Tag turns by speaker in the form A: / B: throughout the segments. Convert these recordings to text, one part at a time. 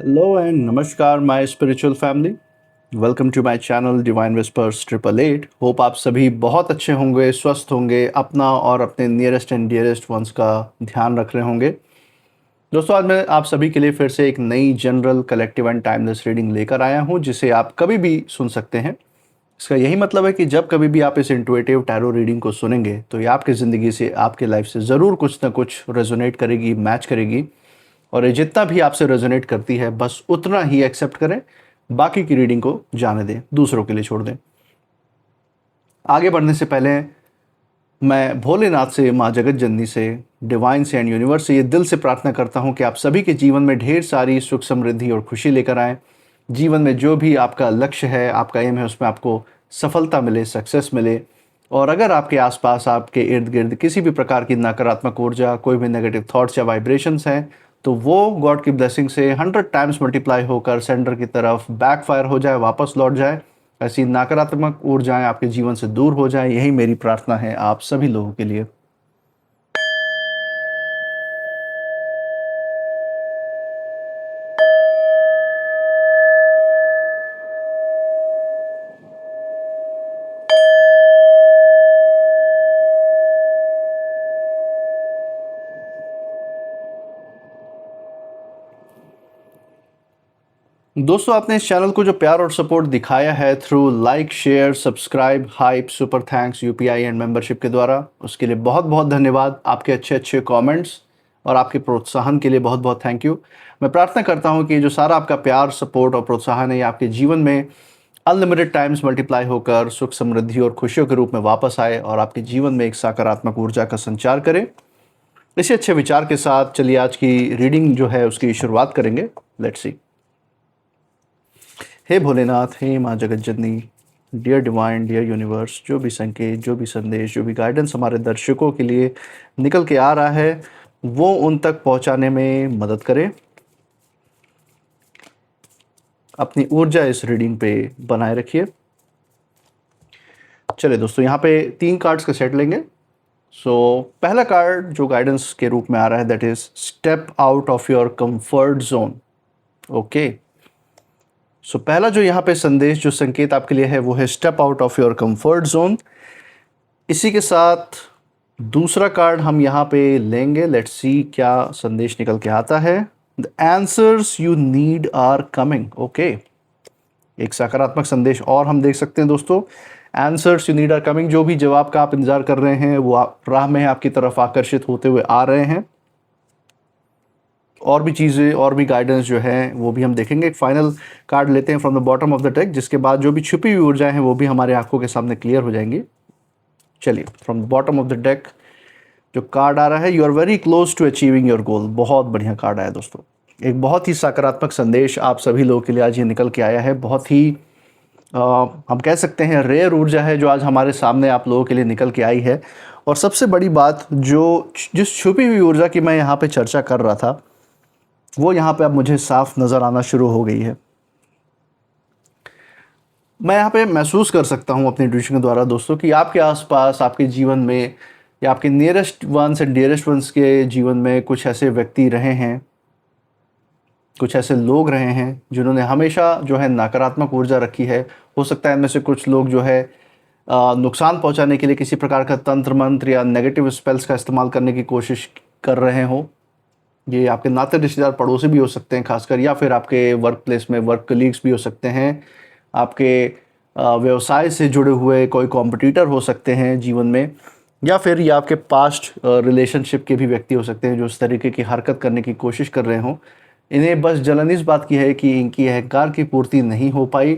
A: Hello and namaskar, my spiritual family. Welcome to my channel divine whispers 888। होप आप सभी बहुत अच्छे होंगे, स्वस्थ होंगे, अपना और अपने नियरेस्ट एंड डियरेस्ट वंस का ध्यान रख रहे होंगे। दोस्तों, आज मैं आप सभी के लिए फिर से एक नई general collective and timeless reading लेकर आया हूं, जिसे आप कभी भी सुन सकते हैं। इसका यही मतलब है कि जब कभी भी आप इस इंट्यूटिव टैरो रीडिंग को सुनेंगे तो ये आपकी ज़िंदगी से, आपके लाइफ से ज़रूर कुछ ना कुछ रेजोनेट करेगी, मैच करेगी। और ये जितना भी आपसे रेजोनेट करती है बस उतना ही एक्सेप्ट करें, बाकी की रीडिंग को जाने दें, दूसरों के लिए छोड़ दें। आगे बढ़ने से पहले मैं भोलेनाथ से, माँ जगत जननी से, डिवाइन से एंड यूनिवर्स से ये दिल से प्रार्थना करता हूँ कि आप सभी के जीवन में ढेर सारी सुख, समृद्धि और खुशी लेकर आएँ। जीवन में जो भी आपका लक्ष्य है, आपका एम है, उसमें आपको सफलता मिले, सक्सेस मिले। और अगर आपके आसपास, आपके इर्द गिर्द किसी भी प्रकार की नकारात्मक ऊर्जा, कोई भी नेगेटिव थॉट्स या वाइब्रेशंस हैं, तो वो गॉड की ब्लेसिंग से 100 टाइम्स मल्टीप्लाई होकर सेंटर की तरफ बैकफायर हो जाए, वापस लौट जाए। ऐसी नकारात्मक ऊर्जाएं आपके जीवन से दूर हो जाएं, यही मेरी प्रार्थना है आप सभी लोगों के लिए। दोस्तों, आपने इस चैनल को जो प्यार और सपोर्ट दिखाया है through like, share, subscribe, hype, super thanks, UPI and membership के द्वारा, उसके लिए बहुत बहुत धन्यवाद। आपके अच्छे अच्छे कमेंट्स और आपके प्रोत्साहन के लिए बहुत बहुत थैंक यू। मैं प्रार्थना करता हूं कि जो सारा आपका प्यार, सपोर्ट और प्रोत्साहन है, ये आपके जीवन में अनलिमिटेड टाइम्स मल्टीप्लाई होकर सुख, समृद्धि और खुशियों के रूप में वापस आए और आपके जीवन में एक सकारात्मक ऊर्जा का संचार करे। इसी अच्छे विचार के साथ चलिए आज की रीडिंग जो है उसकी शुरुआत करेंगे। Let's see. हे भोलेनाथ, हे माँ जगत जननी, डियर डिवाइन, डियर यूनिवर्स, जो भी संकेत, जो भी संदेश, जो भी गाइडेंस हमारे दर्शकों के लिए निकल के आ रहा है, वो उन तक पहुंचाने में मदद करें। अपनी ऊर्जा इस रीडिंग पे बनाए रखिए। चलिए दोस्तों, यहाँ पे 3 कार्ड्स का सेट लेंगे। पहला कार्ड जो गाइडेंस के रूप में आ रहा है, that is step out of your comfort zone. Okay, पहला जो यहाँ पे संदेश, जो संकेत आपके लिए है, वो है step out of your comfort zone. इसी के साथ दूसरा कार्ड हम यहाँ पे लेंगे। लेट्स सी क्या संदेश निकल के आता है। The answers you need are coming. Okay, एक सकारात्मक संदेश और हम देख सकते हैं दोस्तों। Answers you need are coming, जो भी जवाब का आप इंतजार कर रहे हैं वो राह में आपकी तरफ आकर्षित होते हुए आ रहे हैं। और भी चीज़ें, और भी गाइडेंस जो है वो भी हम देखेंगे। एक फाइनल कार्ड लेते हैं from the bottom of the deck, जिसके बाद जो भी छुपी हुई ऊर्जाएं हैं वो भी हमारे आंखों के सामने क्लियर हो जाएंगी। चलिए, from the bottom of the deck जो कार्ड आ रहा है, you are very close to achieving your goal. बहुत बढ़िया कार्ड आया दोस्तों। एक बहुत ही सकारात्मक संदेश आप सभी लोगों के लिए आज ये निकल के आया है। बहुत ही हम कह सकते हैं रेयर ऊर्जा है जो आज हमारे सामने आप लोगों के लिए निकल के आई है। और सबसे बड़ी बात, जो जिस छुपी हुई ऊर्जा की मैं यहाँ पे चर्चा कर रहा था, वो यहाँ पे अब मुझे साफ नज़र आना शुरू हो गई है। मैं यहाँ पे महसूस कर सकता हूँ अपनी इंट्यूशन के द्वारा दोस्तों कि आपके आसपास, आपके जीवन में, या आपके nearest ones and dearest ones के जीवन में कुछ ऐसे व्यक्ति रहे हैं, कुछ ऐसे लोग रहे हैं जिन्होंने हमेशा जो है नकारात्मक ऊर्जा रखी है। हो सकता है इनमें से कुछ लोग जो है नुकसान पहुंचाने के लिए किसी प्रकार का तंत्र मंत्र या नेगेटिव स्पेल्स का इस्तेमाल करने की कोशिश कर रहे हो। ये आपके नाते रिश्तेदार, पड़ोसी भी हो सकते हैं खासकर, या फिर आपके वर्क प्लेस में वर्क कलीग्स भी हो सकते हैं। आपके व्यवसाय से जुड़े हुए कोई कॉम्पिटिटर हो सकते हैं जीवन में, या फिर ये आपके पास्ट रिलेशनशिप के भी व्यक्ति हो सकते हैं जो इस तरीके की हरकत करने की कोशिश कर रहे हों। इन्हें बस जलन इस बात की है कि इनकी अहंकार की पूर्ति नहीं हो पाई।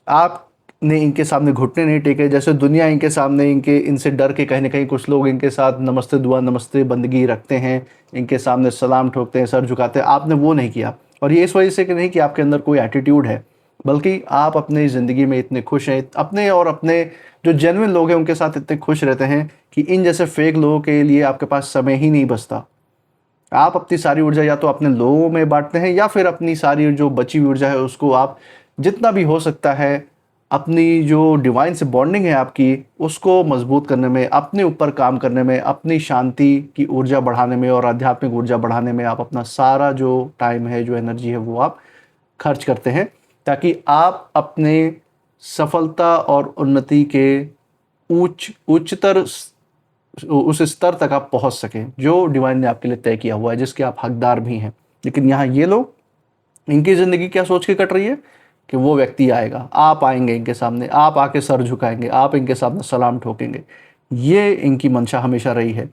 A: आपने इनके सामने घुटने नहीं टेके, जैसे दुनिया इनके सामने, इनसे डर के कहीं ना कहीं कुछ लोग इनके साथ नमस्ते दुआ, नमस्ते बंदगी रखते हैं, इनके सामने सलाम ठोकते हैं, सर झुकाते हैं। आपने वो नहीं किया, और ये इस वजह से कि नहीं कि आपके अंदर कोई एटीट्यूड है, बल्कि आप अपनी ज़िंदगी में इतने खुश हैं, अपने और अपने जो जेन्युइन लोग हैं उनके साथ इतने खुश रहते हैं कि इन जैसे फेक लोगों के लिए आपके पास समय ही नहीं बचता। आप अपनी सारी ऊर्जा या तो अपने लोगों में बांटते हैं, या फिर अपनी सारी जो बची हुई ऊर्जा है उसको आप जितना भी हो सकता है अपनी जो डिवाइन से बॉन्डिंग है आपकी, उसको मजबूत करने में, अपने ऊपर काम करने में, अपनी शांति की ऊर्जा बढ़ाने में और आध्यात्मिक ऊर्जा बढ़ाने में आप अपना सारा जो टाइम है, जो एनर्जी है, वो आप खर्च करते हैं ताकि आप अपने सफलता और उन्नति के उच्चतर उस स्तर तक आप पहुंच सकें जो डिवाइन ने आपके लिए तय किया हुआ है, जिसके आप हकदार भी हैं। लेकिन यहाँ ये लोग, इनकी ज़िंदगी क्या सोच के कट रही है कि वो व्यक्ति आएगा, आप आएंगे इनके सामने, आप आके सर झुकाएंगे, आप इनके सामने सलाम ठोकेंगे। ये इनकी मंशा हमेशा रही है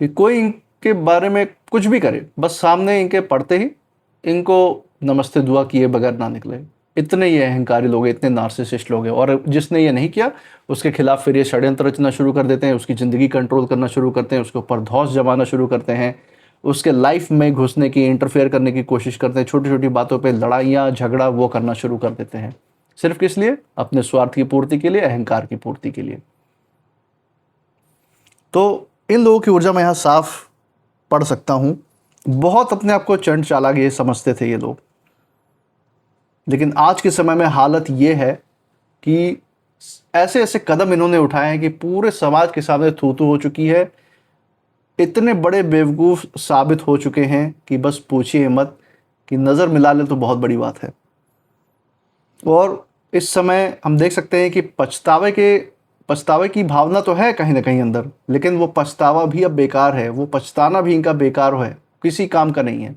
A: कि कोई इनके बारे में कुछ भी करे, बस सामने इनके पढ़ते ही इनको नमस्ते दुआ किए बगैर ना निकले। इतने ये अहंकारी लोग हैं, इतने नार्सिसिस्ट लोग हैं। और जिसने ये नहीं किया उसके खिलाफ फिर ये षड्यंत्र रचना शुरू कर देते हैं, उसकी ज़िंदगी कंट्रोल करना शुरू करते हैं, उसके ऊपर धौंस जमाना शुरू करते हैं, उसके लाइफ में घुसने की, इंटरफेयर करने की कोशिश करते हैं, छोटी छोटी बातों पे लड़ाइयाँ झगड़ा वो करना शुरू कर देते हैं। सिर्फ किस लिए? अपने स्वार्थ की पूर्ति के लिए, अहंकार की पूर्ति के लिए। तो इन लोगों की ऊर्जा मैं यहाँ साफ पढ़ सकता हूँ। बहुत अपने आप को चंड चालाक ये समझते थे ये लोग, लेकिन आज के समय में हालत ये है कि ऐसे ऐसे कदम इन्होंने उठाए हैं कि पूरे समाज के सामने थू थू हो चुकी है। इतने बड़े बेवकूफ़ साबित हो चुके हैं कि बस पूछिए मत, कि नज़र मिला ले तो बहुत बड़ी बात है। और इस समय हम देख सकते हैं कि पछतावे की भावना तो है कहीं ना कहीं अंदर, लेकिन वो पछतावा भी अब बेकार है, वो पछताना भी इनका बेकार है, किसी काम का नहीं है।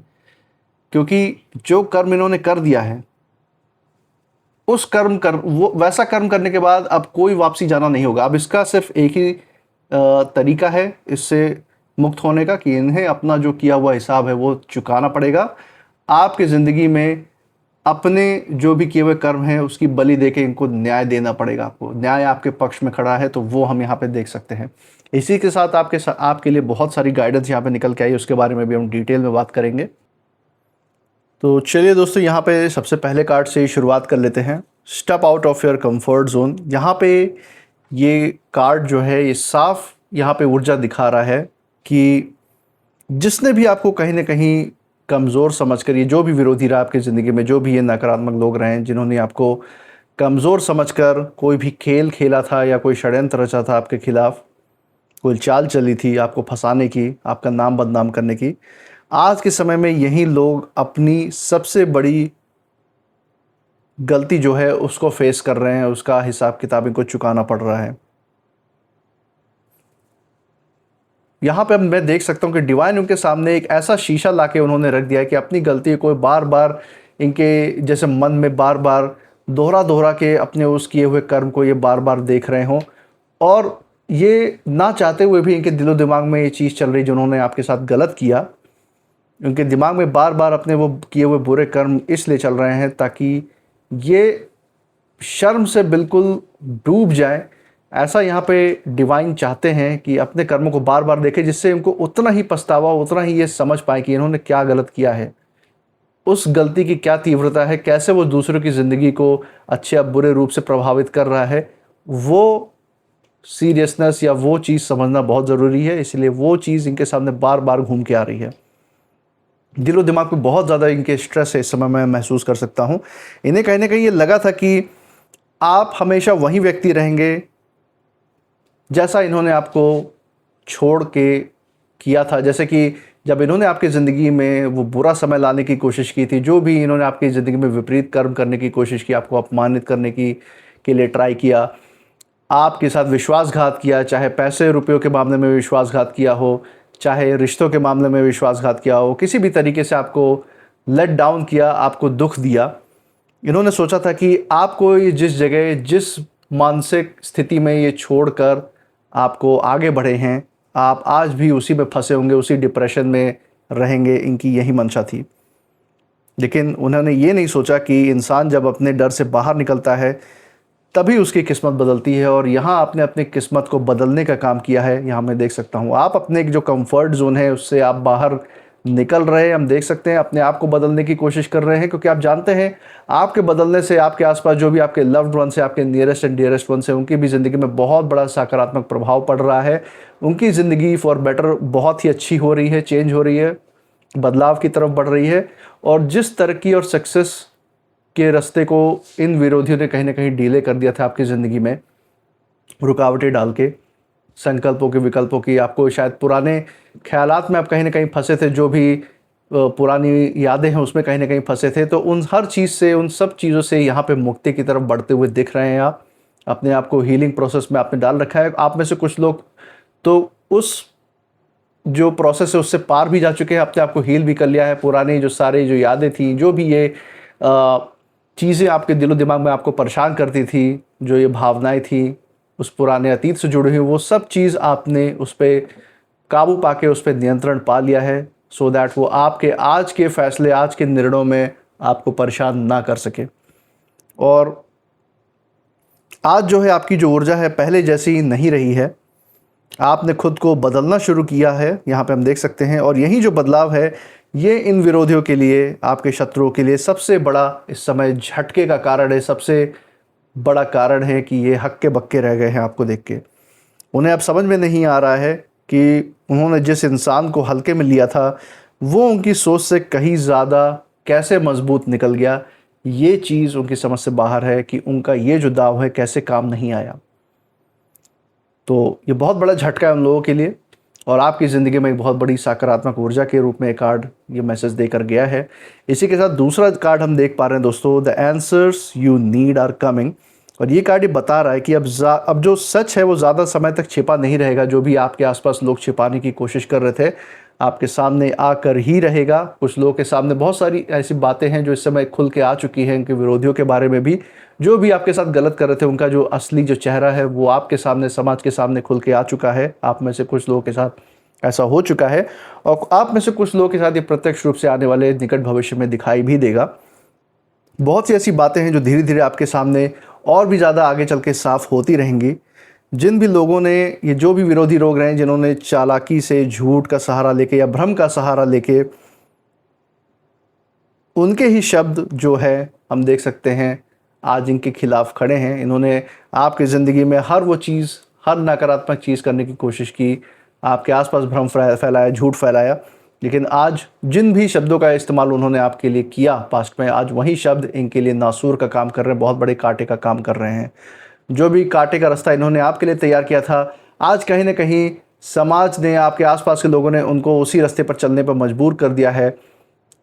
A: क्योंकि जो कर्म इन्होंने कर दिया है, उस वो वैसा कर्म करने के बाद अब कोई वापसी जाना नहीं होगा। अब इसका सिर्फ एक ही तरीका है इससे मुक्त होने का, कि इन्हें अपना जो किया हुआ हिसाब है वो चुकाना पड़ेगा। आपकी ज़िंदगी में अपने जो भी किए हुए कर्म हैं उसकी बलि देके इनको न्याय देना पड़ेगा। आपको न्याय आपके पक्ष में खड़ा है, तो वो हम यहाँ पे देख सकते हैं। इसी के साथ आपके लिए बहुत सारी गाइडेंस यहाँ पे निकल के आई, उसके बारे में भी हम डिटेल में बात करेंगे। तो चलिए दोस्तों, यहाँ पे सबसे पहले कार्ड से ही शुरुआत कर लेते हैं। Step out of your comfort zone. यहाँ पे ये कार्ड जो है ये साफ यहाँ पे ऊर्जा दिखा रहा है कि जिसने भी आपको कहीं ना कहीं कमज़ोर समझकर, ये जो भी विरोधी रहा आपकी ज़िंदगी में, जो भी ये नकारात्मक लोग रहे हैं जिन्होंने आपको कमज़ोर समझकर कोई भी खेल खेला था या कोई षड्यंत्र रचा था आपके खिलाफ, कोई चाल चली थी आपको फंसाने की, आपका नाम बदनाम करने की, आज के समय में यही लोग अपनी सबसे बड़ी गलती जो है उसको फेस कर रहे हैं, उसका हिसाब किताब इनको चुकाना पड़ रहा है। यहाँ पे मैं देख सकता हूँ कि डिवाइन उनके सामने एक ऐसा शीशा लाके उन्होंने रख दिया है कि अपनी गलती को बार बार इनके जैसे मन में बार बार दोहरा के अपने उस किए हुए कर्म को ये बार बार देख रहे हों, और ये ना चाहते हुए भी इनके दिलो दिमाग में ये चीज़ चल रही जो उन्होंने आपके साथ गलत किया, उनके दिमाग में बार बार अपने वो किए हुए बुरे कर्म इसलिए चल रहे हैं ताकि ये शर्म से बिल्कुल डूब जाए। ऐसा यहाँ पे डिवाइन चाहते हैं कि अपने कर्मों को बार बार देखें, जिससे इनको उतना ही पछतावा, उतना ही ये समझ पाए कि इन्होंने क्या गलत किया है, उस गलती की क्या तीव्रता है, कैसे वो दूसरों की ज़िंदगी को अच्छे या बुरे रूप से प्रभावित कर रहा है। वो सीरियसनेस या वो चीज़ समझना बहुत ज़रूरी है, इसलिए वो चीज़ इनके सामने बार बार घूम के आ रही है। दिलो दिमाग पे बहुत ज़्यादा इनके स्ट्रेस है इस समय, मैं महसूस कर सकता हूँ। इन्हें कहीं ना कहीं ये लगा था कि आप हमेशा वही व्यक्ति रहेंगे जैसा इन्होंने आपको छोड़ के किया था। जैसे कि जब इन्होंने आपकी ज़िंदगी में वो बुरा समय लाने की कोशिश की थी, जो भी इन्होंने आपकी ज़िंदगी में विपरीत कर्म करने की कोशिश की, आपको अपमानित करने की के लिए ट्राई किया, आपके साथ विश्वासघात किया, चाहे पैसे रुपयों के मामले में विश्वासघात किया हो, चाहे रिश्तों के मामले में विश्वासघात किया हो, किसी भी तरीके से आपको लेट डाउन किया, आपको दुख दिया। इन्होंने सोचा था कि आपको ये जिस जगह, जिस मानसिक स्थिति में ये छोड़कर आपको आगे बढ़े हैं, आप आज भी उसी में फंसे होंगे, उसी डिप्रेशन में रहेंगे, इनकी यही मंशा थी। लेकिन उन्होंने ये नहीं सोचा कि इंसान जब अपने डर से बाहर निकलता है तभी उसकी किस्मत बदलती है। और यहाँ आपने अपनी किस्मत को बदलने का काम किया है। यहाँ मैं देख सकता हूँ आप अपने जो कंफर्ट जोन है उससे आप बाहर निकल रहे हैं। हम देख सकते हैं अपने आप को बदलने की कोशिश कर रहे हैं, क्योंकि आप जानते हैं आपके बदलने से आपके आसपास जो भी आपके लव्ड वंस है, आपके नियरेस्ट एंड डियरेस्ट वंस है, उनकी भी ज़िंदगी में बहुत बड़ा सकारात्मक प्रभाव पड़ रहा है। उनकी ज़िंदगी फॉर बेटर बहुत ही अच्छी हो रही है, चेंज हो रही है, बदलाव की तरफ बढ़ रही है। और जिस तरक्की और सक्सेस के रास्ते को इन विरोधियों ने कहीं ना कहीं डीले कर दिया था आपकी ज़िंदगी में, रुकावटें डाल के, संकल्पों के विकल्पों की, आपको शायद पुराने ख्यालात में आप कहीं ना कहीं फंसे थे, जो भी पुरानी यादें हैं उसमें कहीं ना कहीं फंसे थे। तो उन हर चीज़ से, उन सब चीज़ों से यहाँ पे मुक्ति की तरफ बढ़ते हुए दिख रहे हैं आप। अपने आप को हीलिंग प्रोसेस में आपने डाल रखा है। आप में से कुछ लोग तो उस जो प्रोसेस है उससे पार भी जा चुके हैं, अपने आप को हील भी कर लिया है। पुरानी जो सारी जो यादें थी, जो भी ये चीज़ें आपके दिलो दिमाग में आपको परेशान करती थी, जो ये भावनाएं थी उस पुराने अतीत से जुड़ी हुई, वो सब चीज़ आपने उस पर काबू पाके उस पर नियंत्रण पा लिया है, सो दैट वो आपके आज के फैसले, आज के निर्णयों में आपको परेशान ना कर सके। और आज जो है आपकी जो ऊर्जा है पहले जैसी नहीं रही है। आपने खुद को बदलना शुरू किया है, यहाँ पे हम देख सकते हैं। और यही जो बदलाव है ये इन विरोधियों के लिए, आपके शत्रुओं के लिए सबसे बड़ा इस समय झटके का कारण है, सबसे बड़ा कारण है कि ये हक्के बक्के रह गए हैं आपको देख के। उन्हें अब समझ में नहीं आ रहा है कि उन्होंने जिस इंसान को हल्के में लिया था वो उनकी सोच से कहीं ज़्यादा कैसे मजबूत निकल गया। ये चीज़ उनकी समझ से बाहर है कि उनका ये जो दाव है कैसे काम नहीं आया। तो ये बहुत बड़ा झटका है उन लोगों के लिए। और आपकी ज़िंदगी में एक बहुत बड़ी सकारात्मक ऊर्जा के रूप में एक कार्ड ये मैसेज देकर गया है। इसी के साथ दूसरा कार्ड हम देख पा रहे हैं दोस्तों, the answers you need are coming. और ये कार्ड ये बता रहा है कि अब जो सच है वो ज़्यादा समय तक छिपा नहीं रहेगा। जो भी आपके आसपास लोग छिपाने की कोशिश कर रहे थे आपके सामने आकर ही रहेगा। कुछ लोगों के सामने बहुत सारी ऐसी बातें हैं जो इस समय खुल के आ चुकी हैं, इनके विरोधियों के बारे में भी। जो भी आपके साथ गलत कर रहे थे उनका जो असली जो चेहरा है वो आपके सामने, समाज के सामने खुल के आ चुका है। आप में से कुछ लोगों के साथ ऐसा हो चुका है और आप में से कुछ लोगों के साथ ये प्रत्यक्ष रूप से आने वाले निकट भविष्य में दिखाई भी देगा। बहुत सी ऐसी बातें हैं जो धीरे धीरे आपके सामने और भी ज़्यादा आगे चल के साफ होती रहेंगी। जिन भी लोगों ने, ये जो भी विरोधी लोग रहे हैं जिन्होंने चालाकी से, झूठ का सहारा लेके या भ्रम का सहारा लेके, उनके ही शब्द जो है हम देख सकते हैं आज इनके खिलाफ खड़े हैं। इन्होंने आपकी ज़िंदगी में हर वो चीज़, हर नकारात्मक चीज़ करने की कोशिश की, आपके आसपास भ्रम फैलाया, झूठ फैलाया। लेकिन आज जिन भी शब्दों का इस्तेमाल उन्होंने आपके लिए किया पास्ट में, आज वही शब्द इनके लिए नासूर का काम कर रहे हैं, बहुत बड़े कांटे का काम कर रहे हैं। जो भी कांटे का रास्ता इन्होंने आपके लिए तैयार किया था, आज कहीं ना कहीं समाज ने, आपके आसपास के लोगों ने उनको उसी रास्ते पर चलने पर मजबूर कर दिया है।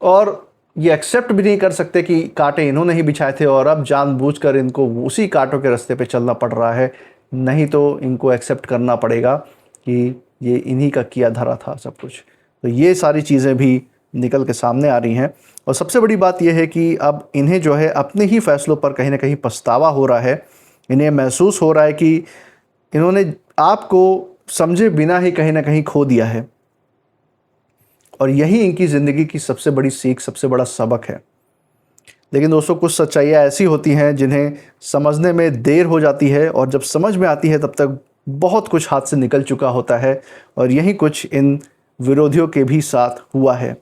A: और ये एक्सेप्ट भी नहीं कर सकते कि कांटे इन्होंने ही बिछाए थे और अब जानबूझकर इनको उसी कांटों के रास्ते पे चलना पड़ रहा है। नहीं तो इनको एक्सेप्ट करना पड़ेगा कि ये इन्हीं का किया धरा था सब कुछ। तो ये सारी चीज़ें भी निकल के सामने आ रही हैं। और सबसे बड़ी बात यह है कि अब इन्हें जो है अपने ही फैसलों पर कहीं ना कहीं पछतावा हो रहा है। इन्हें महसूस हो रहा है कि इन्होंने आपको समझे बिना ही कहीं ना कहीं खो दिया है। और यही इनकी ज़िंदगी की सबसे बड़ी सीख, सबसे बड़ा सबक है। लेकिन दोस्तों कुछ सच्चाइयाँ ऐसी होती हैं जिन्हें समझने में देर हो जाती है और जब समझ में आती है तब तक बहुत कुछ हाथ से निकल चुका होता है। और यही कुछ इन विरोधियों के भी साथ हुआ है।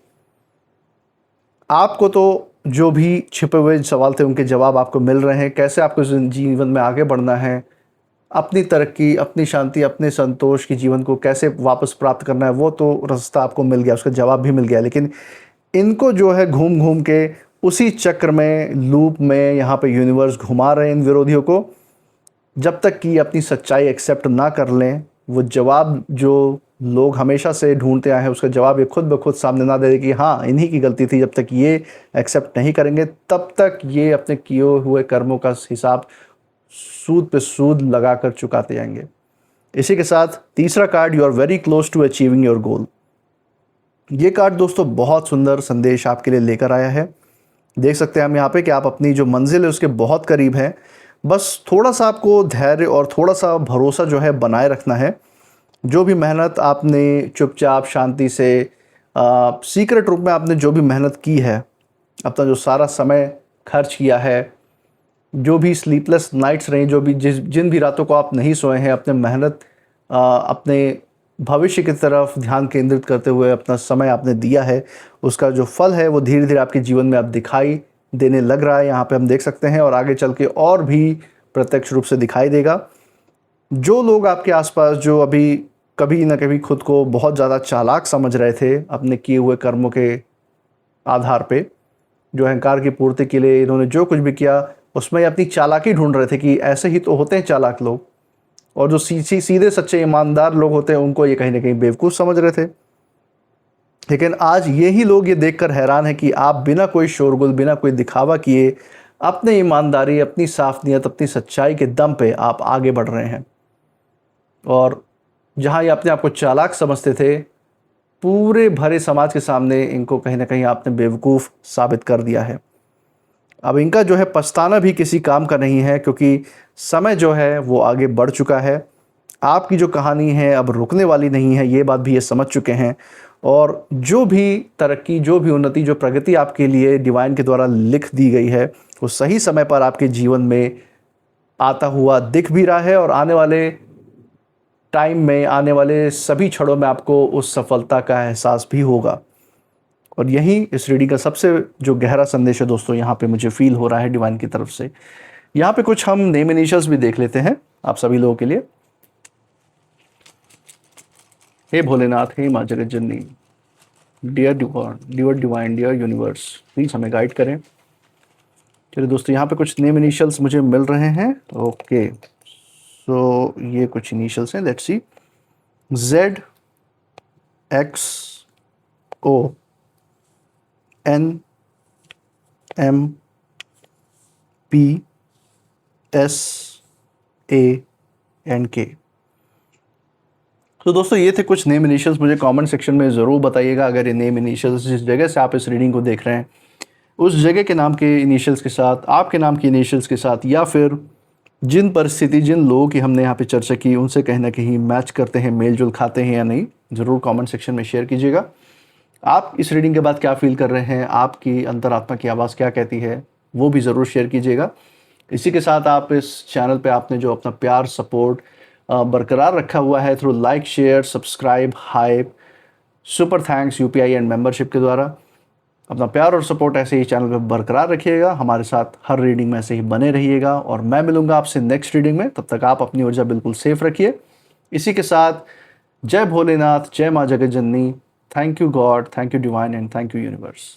A: आपको तो जो भी छिपे हुए सवाल थे उनके जवाब आपको मिल रहे हैं। कैसे आपको जीवन में आगे बढ़ना है, अपनी तरक्की, अपनी शांति, अपने संतोष की जीवन को कैसे वापस प्राप्त करना है, वो तो रास्ता आपको मिल गया, उसका जवाब भी मिल गया। लेकिन इनको जो है घूम घूम के उसी चक्र में, लूप में यहाँ पे यूनिवर्स घुमा रहे हैं इन विरोधियों को। जब तक कि अपनी सच्चाई एक्सेप्ट ना कर लें, वो जवाब जो लोग हमेशा से ढूंढते आए हैं उसका जवाब ये खुद ब खुद सामने ना दे कि हाँ इन्हीं की गलती थी, जब तक ये एक्सेप्ट नहीं करेंगे तब तक ये अपने किए हुए कर्मों का हिसाब सूद पे सूद लगाकर चुकाते जाएंगे। इसी के साथ तीसरा card, you are very close to achieving your goal. ये कार्ड दोस्तों बहुत सुंदर संदेश आपके लिए लेकर आया है। देख सकते हैं हम यहाँ पे कि आप अपनी जो मंजिल है उसके बहुत करीब हैं। बस थोड़ा सा आपको धैर्य और थोड़ा सा भरोसा जो है बनाए रखना है। जो भी मेहनत आपने चुपचाप शांति से सीक्रेट रूप में आपने जो भी मेहनत की है, अपना जो सारा समय खर्च किया है, जो भी स्लीपलेस नाइट्स रही, जो भी जिन भी रातों को आप नहीं सोए हैं, अपने मेहनत, अपने भविष्य की तरफ ध्यान केंद्रित करते हुए अपना समय आपने दिया है, उसका जो फल है वो धीरे धीरे आपके जीवन में अब दिखाई देने लग रहा है। यहाँ पे हम देख सकते हैं और आगे चल के और भी प्रत्यक्ष रूप से दिखाई देगा। जो लोग आपके आसपास जो अभी कभी ना कभी खुद को बहुत ज़्यादा चालाक समझ रहे थे अपने किए हुए कर्मों के आधार पे, जो अहंकार की पूर्ति के लिए इन्होंने जो कुछ भी किया उसमें अपनी चालाकी ढूंढ रहे थे कि ऐसे ही तो होते हैं चालाक लोग, और जो सीधे सच्चे ईमानदार लोग होते हैं उनको ये कहीं ना कहीं बेवकूफ़ समझ रहे थे। लेकिन आज यही लोग ये देखकर हैरान है कि आप बिना कोई शोरगुल, बिना कोई दिखावा किए, अपनी ईमानदारी, अपनी साफ नीयत, अपनी सच्चाई के दम पे आप आगे बढ़ रहे हैं। और जहाँ ये अपने आप को चालाक समझते थे, पूरे भरे समाज के सामने इनको कहीं ना कहीं आपने बेवकूफ़ साबित कर दिया है। अब इनका जो है पछताना भी किसी काम का नहीं है, क्योंकि समय जो है वो आगे बढ़ चुका है। आपकी जो कहानी है अब रुकने वाली नहीं है, ये बात भी ये समझ चुके हैं। और जो भी तरक्की, जो भी उन्नति, जो प्रगति आपके लिए डिवाइन के द्वारा लिख दी गई है, वो सही समय पर आपके जीवन में आता हुआ दिख भी रहा है। और आने वाले टाइम में, आने वाले सभी क्षणों में आपको उस सफलता का एहसास भी होगा। और यही इस रीडिंग का सबसे जो गहरा संदेश है दोस्तों, यहाँ पे मुझे फील हो रहा है डिवाइन की तरफ से। यहाँ पे कुछ हम नेम इनिशियल्स भी देख लेते हैं आप सभी लोगों के लिए। हे भोलेनाथ, हे माँ जगत जननी, dear divine, dear universe, please हमें गाइड करें। चलिए दोस्तों, यहाँ पे कुछ नेम इनिशियल्स मुझे मिल रहे हैं। ओके, सो ये कुछ इनिशियल्स हैं, let's see. Z X O N M P S A N K। तो दोस्तों, ये थे कुछ नेम इनिशियल्स। मुझे कमेंट सेक्शन में ज़रूर बताइएगा अगर ये नेम इनिशियल्स जिस जगह से आप इस रीडिंग को देख रहे हैं, उस जगह के नाम के इनिशियल्स के साथ, आपके नाम के इनिशियल्स के साथ, या फिर जिन परिस्थिति, जिन लोगों की हमने यहाँ पे चर्चा की, उनसे कहीं ना कहीं मैच करते हैं, मेल जोल खाते हैं या नहीं, ज़रूर कमेंट सेक्शन में शेयर कीजिएगा। आप इस रीडिंग के बाद क्या फील कर रहे हैं, आपकी अंतरात्मा की आवाज़ क्या कहती है, वो भी ज़रूर शेयर कीजिएगा। इसी के साथ आप इस चैनल पे आपने जो अपना प्यार, सपोर्ट बरकरार रखा हुआ है through like, share, subscribe, hype, super thanks, UPI and membership के द्वारा, अपना प्यार और सपोर्ट ऐसे ही चैनल पे बरकरार रखिएगा। हमारे साथ हर रीडिंग में ऐसे ही बने रहिएगा और मैं मिलूंगा आपसे नेक्स्ट रीडिंग में। तब तक आप अपनी ऊर्जा बिल्कुल सेफ रखिए। इसी के साथ जय भोलेनाथ, जय माँ जगत जननी, thank you God, thank you divine and thank you universe.